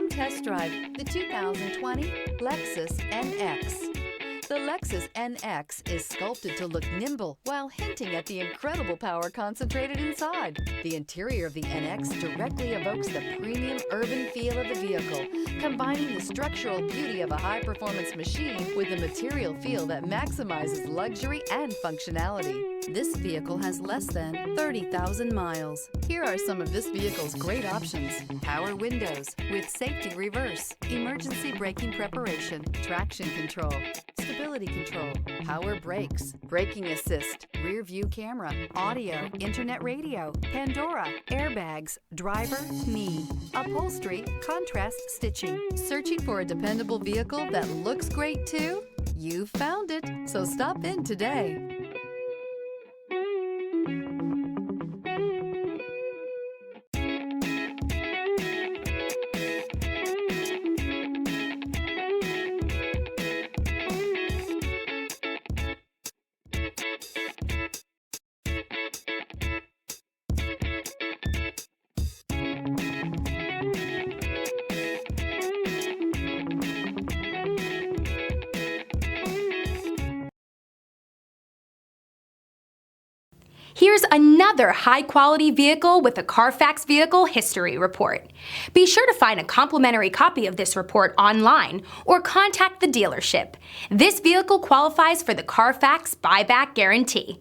Come test drive the 2020 Lexus NX. The Lexus NX is sculpted to look nimble while hinting at the incredible power concentrated inside. The interior of the NX directly evokes the premium urban feel of the vehicle, combining the structural beauty of a high-performance machine with a material feel that maximizes luxury and functionality. This vehicle has less than 30,000 miles. Here are some of this vehicle's great options: power windows with safety reverse, emergency braking preparation, traction control, stability control, power brakes, braking assist, rear view camera, audio, internet radio, Pandora, airbags, driver, knee, upholstery, contrast stitching. Searching for a dependable vehicle that looks great too? You found it, so stop in today. Here's another high-quality vehicle with a Carfax Vehicle History Report. Be sure to find a complimentary copy of this report online or contact the dealership. This vehicle qualifies for the Carfax Buyback Guarantee.